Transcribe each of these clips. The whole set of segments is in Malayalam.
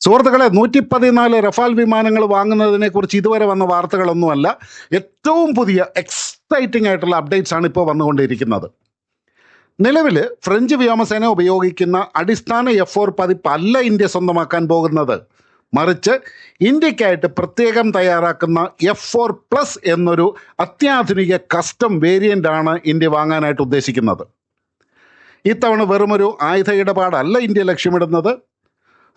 സുഹൃത്തുക്കളെ, 114 റഫാൽ വിമാനങ്ങൾ വാങ്ങുന്നതിനെക്കുറിച്ച് ഇതുവരെ വന്ന വാർത്തകളൊന്നുമല്ല. ഏറ്റവും പുതിയ എക്സൈറ്റിംഗ് ആയിട്ടുള്ള അപ്ഡേറ്റ്സ് ആണ് ഇപ്പോൾ വന്നുകൊണ്ടിരിക്കുന്നത്. നിലവിൽ ഫ്രഞ്ച് വ്യോമസേന ഉപയോഗിക്കുന്ന അടിസ്ഥാന F4 പതിപ്പല്ല ഇന്ത്യ സ്വന്തമാക്കാൻ പോകുന്നത്. മറിച്ച് ഇന്ത്യക്കായിട്ട് പ്രത്യേകം തയ്യാറാക്കുന്ന F4+ എന്നൊരു അത്യാധുനിക കസ്റ്റം വേരിയൻ്റ് ആണ് ഇന്ത്യ വാങ്ങാനായിട്ട് ഉദ്ദേശിക്കുന്നത്. ഇത്തവണ വെറുമൊരു ആയുധ ഇടപാടല്ല ഇന്ത്യ ലക്ഷ്യമിടുന്നത്.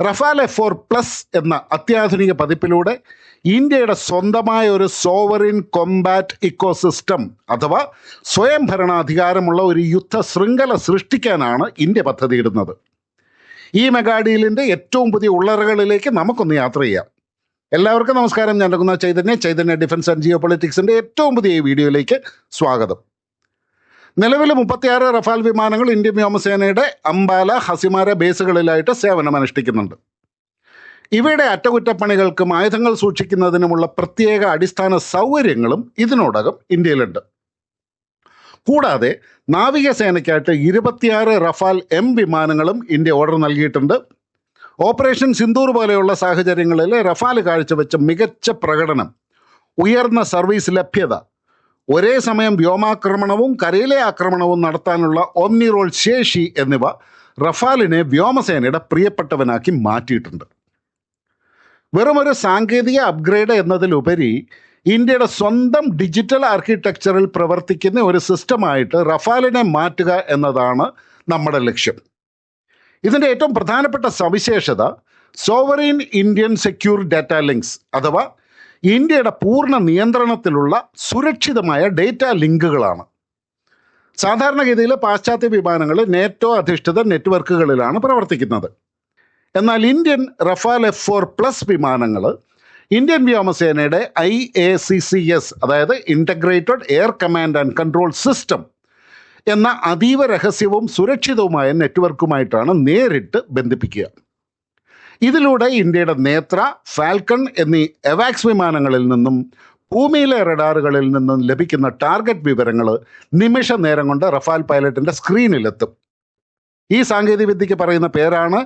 റഫാൽ F4+ എന്ന അത്യാധുനിക പതിപ്പിലൂടെ ഇന്ത്യയുടെ സ്വന്തമായ ഒരു സോവറിൻ കോംബാറ്റ് ഇക്കോസിസ്റ്റം അഥവാ സ്വയം ഭരണാധികാരമുള്ള ഒരു യുദ്ധ ശൃംഖല സൃഷ്ടിക്കാനാണ് ഇന്ത്യ പദ്ധതിയിടുന്നത്. ഈ മെഗാഡീലിൻ്റെ ഏറ്റവും പുതിയ ഉള്ളറകളിലേക്ക് നമുക്കൊന്ന് യാത്ര ചെയ്യാം. എല്ലാവർക്കും നമസ്കാരം. ഞാൻ രഘുനാഥ് ചൈതന്യ ഡിഫൻസ് ആൻഡ് ജിയോ പൊളിറ്റിക്സിൻ്റെ ഏറ്റവും പുതിയ ഈ വീഡിയോയിലേക്ക് സ്വാഗതം. നിലവിൽ 36 റഫാൽ വിമാനങ്ങൾ ഇന്ത്യൻ വ്യോമസേനയുടെ അംബാല, ഹസിമാര ബേസുകളിലായിട്ട് സേവനമനുഷ്ഠിക്കുന്നുണ്ട്. ഇവയുടെ അറ്റകുറ്റപ്പണികൾക്കും ആയുധങ്ങൾ സൂക്ഷിക്കുന്നതിനുമുള്ള പ്രത്യേക അടിസ്ഥാന സൗകര്യങ്ങളും ഇതിനോടകം ഇന്ത്യയിലുണ്ട്. കൂടാതെ നാവികസേനയ്ക്കായിട്ട് 26 റഫാൽ M വിമാനങ്ങളും ഇന്ത്യ ഓർഡർ നൽകിയിട്ടുണ്ട്. ഓപ്പറേഷൻ സിന്ദൂർ പോലെയുള്ള സാഹചര്യങ്ങളിൽ റഫാൽ കാഴ്ചവെച്ച മികച്ച പ്രകടനം, ഉയർന്ന സർവീസ് ലഭ്യത, ഒരേ സമയം വ്യോമാക്രമണവും കരയിലെ ആക്രമണവും നടത്താനുള്ള ഓംനി റോൾ ശേഷി എന്നിവ റഫാലിനെ വ്യോമസേനയുടെ പ്രിയപ്പെട്ടവനാക്കി മാറ്റിയിട്ടുണ്ട്. വെറുമൊരു സാങ്കേതിക അപ്ഗ്രേഡ് എന്നതിലുപരി ഇന്ത്യയുടെ സ്വന്തം ഡിജിറ്റൽ ആർക്കിടെക്ചറിൽ പ്രവർത്തിക്കുന്ന ഒരു സിസ്റ്റമായിട്ട് റഫാലിനെ മാറ്റുക എന്നതാണ് നമ്മുടെ ലക്ഷ്യം. ഇതിൻ്റെ ഏറ്റവും പ്രധാനപ്പെട്ട സവിശേഷത sovereign Indian secure data links അഥവാ ഇന്ത്യയുടെ പൂർണ്ണ നിയന്ത്രണത്തിലുള്ള സുരക്ഷിതമായ ഡേറ്റ ലിങ്കുകളാണ്. സാധാരണഗതിയിൽ പാശ്ചാത്യ വിമാനങ്ങൾ നേറ്റോ അധിഷ്ഠിത നെറ്റ്വർക്കുകളിലാണ് പ്രവർത്തിക്കുന്നത്. എന്നാൽ ഇന്ത്യൻ റഫാൽ F4+ വിമാനങ്ങൾ ഇന്ത്യൻ വ്യോമസേനയുടെ IACCS അതായത് integrated air command and control system എന്ന അതീവ രഹസ്യവും സുരക്ഷിതവുമായ നെറ്റ്വർക്കുമായിട്ടാണ് നേരിട്ട് ബന്ധിപ്പിക്കുക. ഇതിലൂടെ ഇന്ത്യയുടെ നേത്ര, ഫാൽക്കൺ എന്നീ എവാക്സ് വിമാനങ്ങളിൽ നിന്നും ഭൂമിയിലെ റഡാറുകളിൽ നിന്നും ലഭിക്കുന്ന ടാർഗറ്റ് വിവരങ്ങൾ നിമിഷ നേരം കൊണ്ട് റഫാൽ പൈലറ്റിൻ്റെ സ്ക്രീനിലെത്തും. ഈ സാങ്കേതികവിദ്യയ്ക്ക് പറയുന്ന പേരാണ്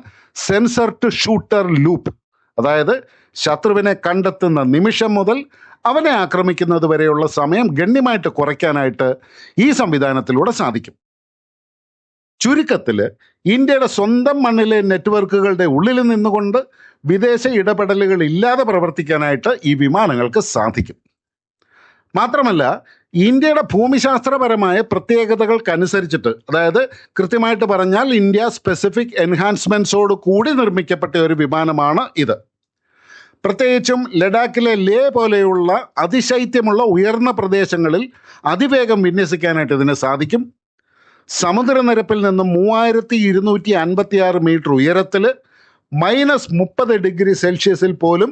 സെൻസർ ടു ഷൂട്ടർ ലൂപ്പ്. അതായത് ശത്രുവിനെ കണ്ടെത്തുന്ന നിമിഷം മുതൽ അവനെ ആക്രമിക്കുന്നത് വരെയുള്ള സമയം ഗണ്യമായിട്ട് കുറയ്ക്കാനായിട്ട് ഈ സംവിധാനത്തിലൂടെ സാധിക്കും. ചുരുക്കത്തിൽ ഇന്ത്യയുടെ സ്വന്തം മണ്ണിലെ നെറ്റ്വർക്കുകളുടെ ഉള്ളിൽ നിന്നുകൊണ്ട് വിദേശ ഇടപെടലുകൾ ഇല്ലാതെ പ്രവർത്തിക്കാനായിട്ട് ഈ വിമാനങ്ങൾക്ക് സാധിക്കും. മാത്രമല്ല, ഇന്ത്യയുടെ ഭൂമിശാസ്ത്രപരമായ പ്രത്യേകതകൾക്കനുസരിച്ചിട്ട്, അതായത് കൃത്യമായിട്ട് പറഞ്ഞാൽ ഇന്ത്യ സ്പെസിഫിക് എൻഹാൻസ്മെൻറ്റ്സോട് കൂടി നിർമ്മിക്കപ്പെട്ട ഒരു വിമാനമാണ് ഇത്. പ്രത്യേകിച്ചും ലഡാക്കിലെ ലേ പോലെയുള്ള അതിശൈത്യമുള്ള ഉയർന്ന പ്രദേശങ്ങളിൽ അതിവേഗം വിന്യസിക്കാനായിട്ട് ഇതിന് സാധിക്കും. സമുദ്രനിരപ്പിൽ നിന്നും 3256 മീറ്റർ ഉയരത്തിൽ -30 ഡിഗ്രി സെൽഷ്യസിൽ പോലും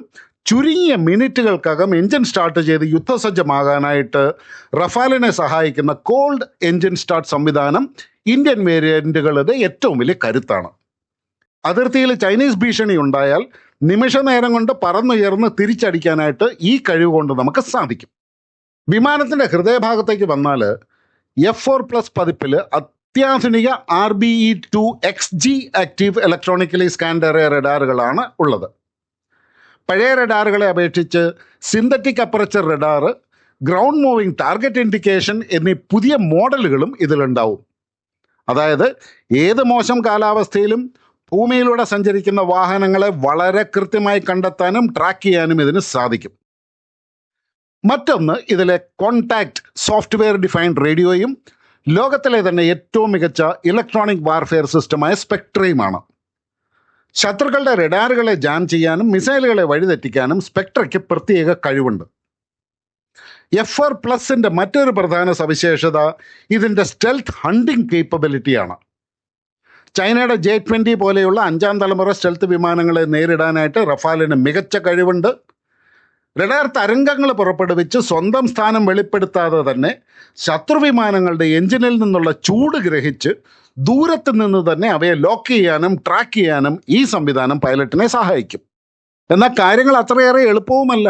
ചുരുങ്ങിയ മിനിറ്റുകൾക്കകം എൻജിൻ സ്റ്റാർട്ട് ചെയ്ത് യുദ്ധസജ്ജമാകാനായിട്ട് റഫാലിനെ സഹായിക്കുന്ന കോൾഡ് എൻജിൻ സ്റ്റാർട്ട് സംവിധാനം ഇന്ത്യൻ വേരിയൻറ്റുകളുടെ ഏറ്റവും വലിയ കരുത്താണ്. അതിർത്തിയിൽ ചൈനീസ് ഭീഷണി ഉണ്ടായാൽ നിമിഷ നേരം കൊണ്ട് പറന്നുയർന്ന് തിരിച്ചടിക്കാനായിട്ട് ഈ കഴിവ് കൊണ്ട് നമുക്ക് സാധിക്കും. വിമാനത്തിൻ്റെ ഹൃദയഭാഗത്തേക്ക് വന്നാൽ F4+ പതിപ്പിൽ അത്യാധുനിക RBE-2XG active electronically scanned array റഡാറുകളാണ് ഉള്ളത്. പഴയ റഡാറുകളെ അപേക്ഷിച്ച് synthetic aperture radar, ground moving target indication എന്നീ പുതിയ മോഡലുകളും ഇതിലുണ്ടാവും. അതായത് ഏത് മോശം കാലാവസ്ഥയിലും ഭൂമിയിലൂടെ സഞ്ചരിക്കുന്ന വാഹനങ്ങളെ വളരെ കൃത്യമായി കണ്ടെത്താനും ട്രാക്ക് ചെയ്യാനും ഇതിന് സാധിക്കും. മറ്റൊന്ന് ഇതിലെ കോൺടാക്റ്റ് സോഫ്റ്റ്വെയർ ഡിഫൈൻഡ് റേഡിയോയും ലോകത്തിലെ തന്നെ ഏറ്റവും മികച്ച ഇലക്ട്രോണിക് വാർഫെയർ സിസ്റ്റമായ സ്പെക്ട്രയുമാണ്. ശത്രുക്കളുടെ റഡാറുകളെ ജാം ചെയ്യാനും മിസൈലുകളെ വഴിതെറ്റിക്കാനും സ്പെക്ട്രയ്ക്ക് പ്രത്യേക കഴിവുണ്ട്. F4+ൻ്റെ മറ്റൊരു പ്രധാന സവിശേഷത ഇതിൻ്റെ സ്റ്റെൽത്ത് ഹണ്ടിങ് കേപ്പബിലിറ്റിയാണ്. ചൈനയുടെ J-20 പോലെയുള്ള 5ാം തലമുറ സ്റ്റെൽത്ത് വിമാനങ്ങളെ നേരിടാനായിട്ട് റഫാലിന് മികച്ച കഴിവുണ്ട്. റഡാർ തരംഗങ്ങൾ പുറപ്പെടുവിച്ച് സ്വന്തം സ്ഥാനം വെളിപ്പെടുത്താതെ തന്നെ ശത്രുവിമാനങ്ങളുടെ എഞ്ചിനിൽ നിന്നുള്ള ചൂട് ഗ്രഹിച്ച് ദൂരത്ത് നിന്ന് തന്നെ അവയെ ലോക്ക് ചെയ്യാനും ട്രാക്ക് ചെയ്യാനും ഈ സംവിധാനം പൈലറ്റിനെ സഹായിക്കും. എന്നാൽ കാര്യങ്ങൾ അത്രയേറെ എളുപ്പവുമല്ല.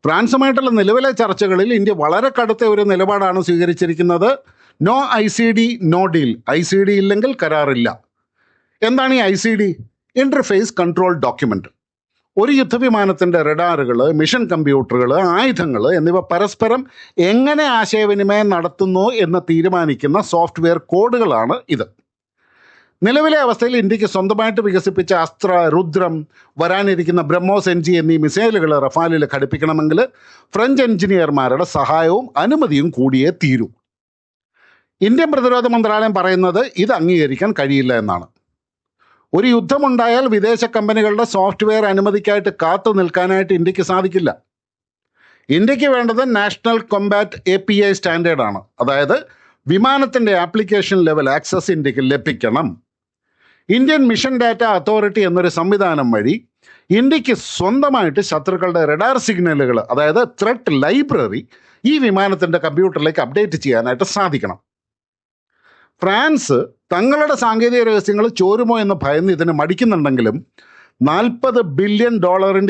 ഫ്രാൻസുമായിട്ടുള്ള നിലവിലെ ചർച്ചകളിൽ ഇന്ത്യ വളരെ കടുത്ത ഒരു നിലപാടാണ് സ്വീകരിച്ചിരിക്കുന്നത്. No ICD no deal. ICD ഇല്ലെങ്കിൽ കരാറില്ല. എന്താണ് ഈ ICD? Interface control document. ഒരു യുദ്ധവിമാനത്തിൻ്റെ റഡാറുകൾ, മിഷൻ കമ്പ്യൂട്ടറുകൾ, ആയുധങ്ങൾ എന്നിവ പരസ്പരം എങ്ങനെ ആശയവിനിമയം നടത്തുന്നു എന്ന് തീരുമാനിക്കുന്ന സോഫ്റ്റ്വെയർ കോഡുകളാണ് ഇത്. നിലവിലെ അവസ്ഥയിൽ ഇന്ത്യക്ക് സ്വന്തമായിട്ട് വികസിപ്പിച്ച അസ്ത്ര, രുദ്രം, വരാനിരിക്കുന്ന ബ്രഹ്മോസ് NG എന്നീ മിസൈലുകൾ റഫാലിൽ ഘടിപ്പിക്കണമെങ്കിൽ ഫ്രഞ്ച് എഞ്ചിനീയർമാരുടെ സഹായവും അനുമതിയും കൂടിയേ തീരൂ. ഇന്ത്യൻ പ്രതിരോധ മന്ത്രാലയം പറയുന്നത് ഇത് അംഗീകരിക്കാൻ കഴിയില്ല എന്നാണ്. ഒരു യുദ്ധമുണ്ടായാൽ വിദേശ കമ്പനികളുടെ സോഫ്റ്റ്വെയർ അനുമതിക്കായിട്ട് കാത്തു നിൽക്കാനായിട്ട് ഇന്ത്യക്ക് സാധിക്കില്ല. ഇന്ത്യക്ക് വേണ്ടത് നാഷണൽ കോംബാറ്റ് API സ്റ്റാൻഡേർഡാണ്. അതായത് വിമാനത്തിൻ്റെ ആപ്ലിക്കേഷൻ ലെവൽ ആക്സസ് ഇന്ത്യക്ക് ലഭിക്കണം. ഇന്ത്യൻ മിഷൻ ഡാറ്റ അതോറിറ്റി എന്നൊരു സംവിധാനം വഴി ഇന്ത്യക്ക് സ്വന്തമായിട്ട് ശത്രുക്കളുടെ റഡാർ സിഗ്നലുകൾ, അതായത് ത്രെറ്റ് ലൈബ്രറി, ഈ വിമാനത്തിൻ്റെ കമ്പ്യൂട്ടറിലേക്ക് അപ്ഡേറ്റ് ചെയ്യാനായിട്ട് സാധിക്കണം. ഫ്രാൻസ് തങ്ങളുടെ സാങ്കേതിക രഹസ്യങ്ങൾ ചോരുമോ എന്ന് ഭയന്ന് ഇതിന് മടിക്കുന്നുണ്ടെങ്കിലും $40 ബില്യൺ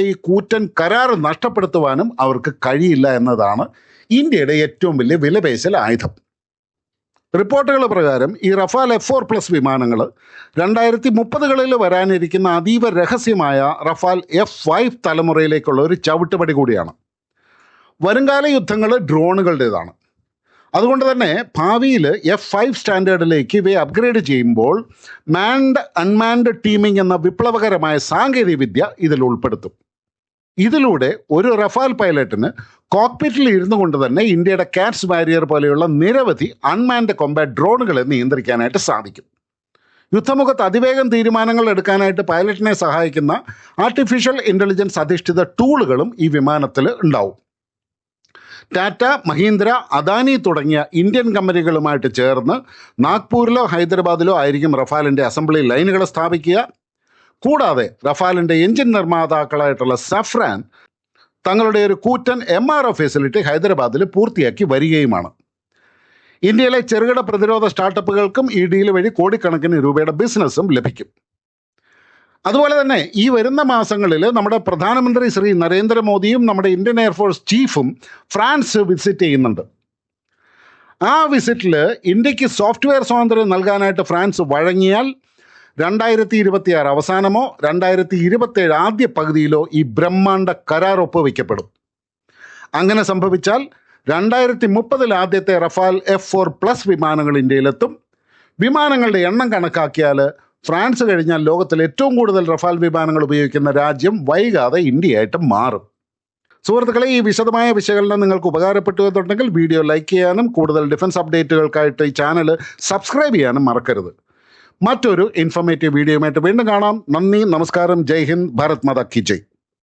ഈ കൂറ്റൻ കരാർ നഷ്ടപ്പെടുത്തുവാനും അവർക്ക് കഴിയില്ല എന്നതാണ് ഇന്ത്യയുടെ ഏറ്റവും വലിയ വിലപേശൽ ആയുധം. റിപ്പോർട്ടുകൾ പ്രകാരം ഈ റഫാൽ F4+ വിമാനങ്ങൾ 2030കളിൽ വരാനിരിക്കുന്ന അതീവ രഹസ്യമായ റഫാൽ F5 തലമുറയിലേക്കുള്ള ഒരു ചവിട്ടുപടി കൂടിയാണ്. വരുംകാല യുദ്ധങ്ങൾ ഡ്രോണുകളുടേതാണ്. അതുകൊണ്ട് തന്നെ ഭാവിയിൽ F5 സ്റ്റാൻഡേർഡിലേക്ക് ഇവയെ അപ്ഗ്രേഡ് ചെയ്യുമ്പോൾ മാൻഡ് അൺമാൻഡ് ടീമിംഗ് എന്ന വിപ്ലവകരമായ സാങ്കേതിക വിദ്യ ഇതിൽ ഉൾപ്പെടുത്തും. ഇതിലൂടെ ഒരു റഫാൽ പൈലറ്റിന് കോക്പിറ്റിൽ ഇരുന്നു കൊണ്ട് തന്നെ ഇന്ത്യയുടെ കാറ്റ്സ് വാരിയർ പോലെയുള്ള നിരവധി അൺമാൻഡ് കോംബാറ്റ് ഡ്രോണുകളെ നിയന്ത്രിക്കാനായിട്ട് സാധിക്കും. യുദ്ധമുഖത്ത് അതിവേഗം തീരുമാനങ്ങൾ എടുക്കാനായിട്ട് പൈലറ്റിനെ സഹായിക്കുന്ന ആർട്ടിഫിഷ്യൽ ഇൻ്റലിജൻസ് അധിഷ്ഠിത ടൂളുകളും ഈ വിമാനത്തിൽ ഉണ്ടാവും. ടാറ്റ, മഹീന്ദ്ര, അദാനി തുടങ്ങിയ ഇന്ത്യൻ കമ്പനികളുമായിട്ട് ചേർന്ന് നാഗ്പൂരിലോ ഹൈദരാബാദിലോ ആയിരിക്കും റഫാലിൻ്റെ അസംബ്ലി ലൈനുകൾ സ്ഥാപിക്കുക. കൂടാതെ റഫാലിൻ്റെ എഞ്ചിൻ നിർമ്മാതാക്കളായിട്ടുള്ള സഫ്രാൻ തങ്ങളുടെ ഒരു കൂറ്റൻ MRO ഫെസിലിറ്റി ഹൈദരാബാദിൽ പൂർത്തിയാക്കി വരികയുമാണ്. ഇന്ത്യയിലെ ചെറുകിട പ്രതിരോധ സ്റ്റാർട്ടപ്പുകൾക്കും ഈ ഡീൽ വഴി കോടിക്കണക്കിന് രൂപയുടെ ബിസിനസ്സും ലഭിക്കും. അതുപോലെ തന്നെ ഈ വരുന്ന മാസങ്ങളിൽ നമ്മുടെ പ്രധാനമന്ത്രി ശ്രീ നരേന്ദ്രമോദിയും നമ്മുടെ ഇന്ത്യൻ എയർഫോഴ്സ് ചീഫും ഫ്രാൻസ് വിസിറ്റ് ചെയ്യുന്നുണ്ട്. ആ വിസിറ്റിൽ ഇന്ത്യക്ക് സോഫ്റ്റ്വെയർ സ്വാതന്ത്ര്യം നൽകാനായിട്ട് ഫ്രാൻസ് വഴങ്ങിയാൽ 2026 അവസാനമോ 2027 ആദ്യ പകുതിയിലോ ഈ ബ്രഹ്മാണ്ഡ കരാർ ഒപ്പുവെക്കപ്പെടും. അങ്ങനെ സംഭവിച്ചാൽ 2030 ആദ്യത്തെ റഫാൽ F4+ വിമാനങ്ങൾ ഇന്ത്യയിലെത്തും. വിമാനങ്ങളുടെ എണ്ണം കണക്കാക്കിയാൽ ഫ്രാൻസ് കഴിഞ്ഞാൽ ലോകത്തിൽ ഏറ്റവും കൂടുതൽ റഫാൽ വിമാനങ്ങൾ ഉപയോഗിക്കുന്ന രാജ്യം വൈകാതെ ഇന്ത്യയായിട്ട് മാറും. സുഹൃത്തുക്കളെ, ഈ വിശദമായ വിശകലനം നിങ്ങൾക്ക് ഉപകാരപ്പെട്ടു എന്നുണ്ടെങ്കിൽ വീഡിയോ ലൈക്ക് ചെയ്യാനും കൂടുതൽ ഡിഫൻസ് അപ്ഡേറ്റുകൾക്കായിട്ട് ഈ ചാനൽ സബ്സ്ക്രൈബ് ചെയ്യാനും മറക്കരുത്. മറ്റൊരു ഇൻഫോർമേറ്റീവ് വീഡിയോയുമായിട്ട് വീണ്ടും കാണാം. നന്ദി, നമസ്കാരം, ജയ് ഹിന്ദ്, ഭാരത് മാതാ കി ജയ്.